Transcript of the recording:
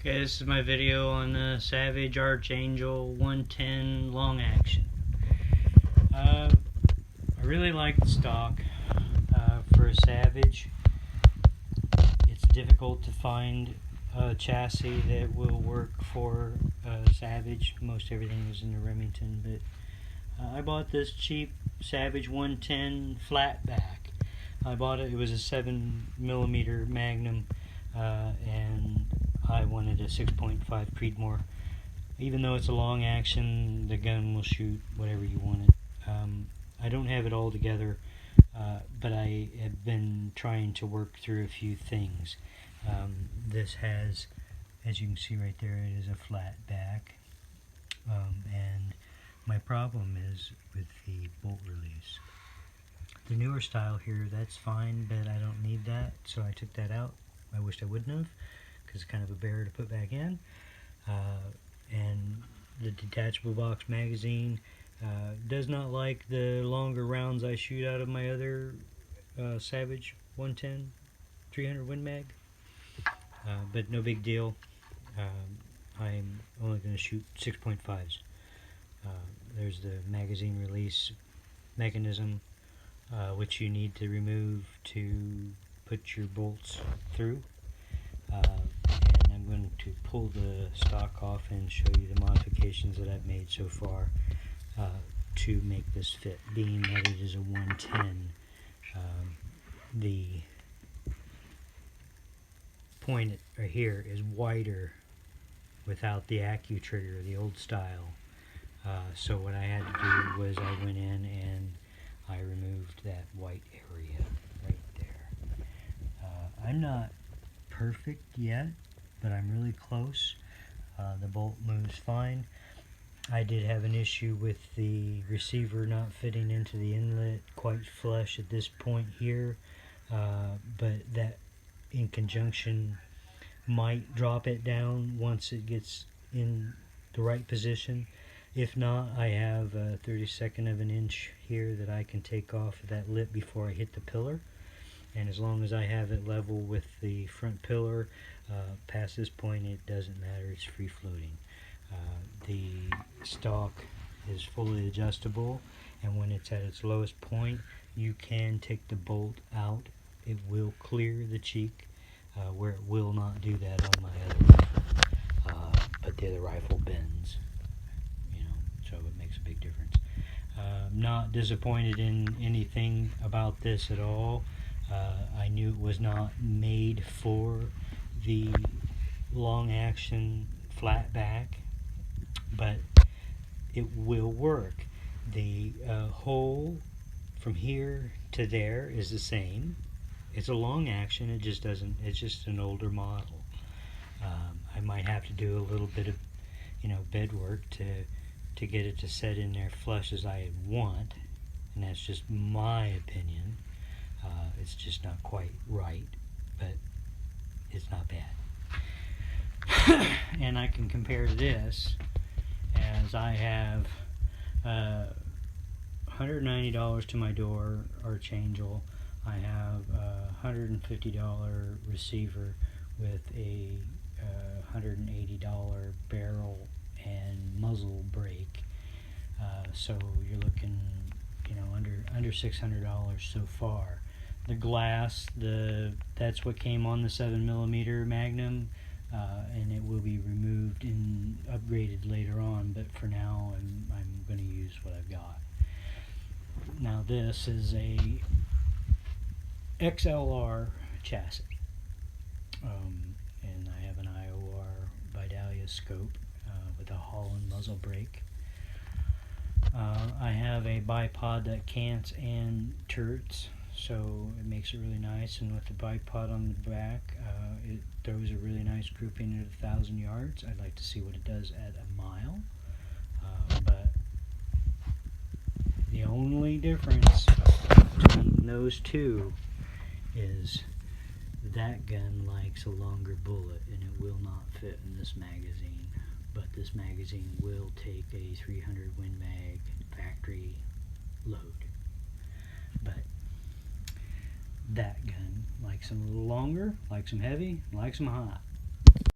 Okay, this is my video on the Savage Archangel 110 long action. I really like the stock for a Savage. It's difficult to find a chassis that will work for a Savage. Most everything is in the Remington, but I bought this cheap Savage 110 flat back. I bought it, it was a 7mm Magnum, and I wanted a 6.5 Creedmoor. Even though it's a long action, the gun will shoot whatever you want it. I don't have it all together, but I have been trying to work through a few things. This has, as you can see right there, it is a flat back, and my problem is with the bolt release. The newer style here, that's fine, but I don't need that, so I took that out. I wished I wouldn't have, because it's kind of a bear to put back in. And the detachable box magazine does not like the longer rounds I shoot out of my other Savage 110 300 Win Mag, but no big deal. I'm only going to shoot 6.5s. There's the magazine release mechanism, which you need to remove to put your bolts through. And I'm going to pull the stock off and show you the modifications that I've made so far to make this fit. Being that it is a 110, the point right here is wider without the Accu trigger, the old style. So what I had to do was I went in and I removed that white area right there. I'm not perfect yet, but I'm really close. The bolt moves fine. I did have an issue with the receiver not fitting into the inlet quite flush at this point here, but that in conjunction might drop it down once it gets in the right position. If not, I have a 32nd of an inch here that I can take off of that lip before I hit the pillar. And as long as I have it level with the front pillar, past this point it doesn't matter, it's free floating. The stock is fully adjustable, and when it's at its lowest point you can take the bolt out. It will clear the cheek, where it will not do that on my other rifle. But the other rifle bends, so it makes a big difference. Not disappointed in anything about this at all. I knew it was not made for the long action flat back, but it will work. The hole from here to there is the same. It's a long action, it just doesn't, it's just an older model. I might have to do a little bit of bed work to get it to set in there flush as I want, and that's just my opinion. It's just not quite right, but it's not bad. And I can compare to this, as I have $190 to my door Archangel. I have a $150 receiver with a $180 barrel and muzzle brake. So you're looking, under $600 so far. The glass, that's what came on the 7mm Magnum, and it will be removed and upgraded later on. But for now, I'm going to use what I've got. Now this is a XLR chassis, and I have an IOR Vidalia scope with a Holland muzzle brake. I have a bipod that cants and turrets, so it makes it really nice, and with the bipod on the back, it throws a really nice grouping at 1,000 yards. I'd like to see what it does at a mile, but the only difference between those two is that gun likes a longer bullet, and it will not fit in this magazine. But this magazine will take a 300 Win Mag factory load. But that gun likes them a little longer, likes them heavy, likes them hot.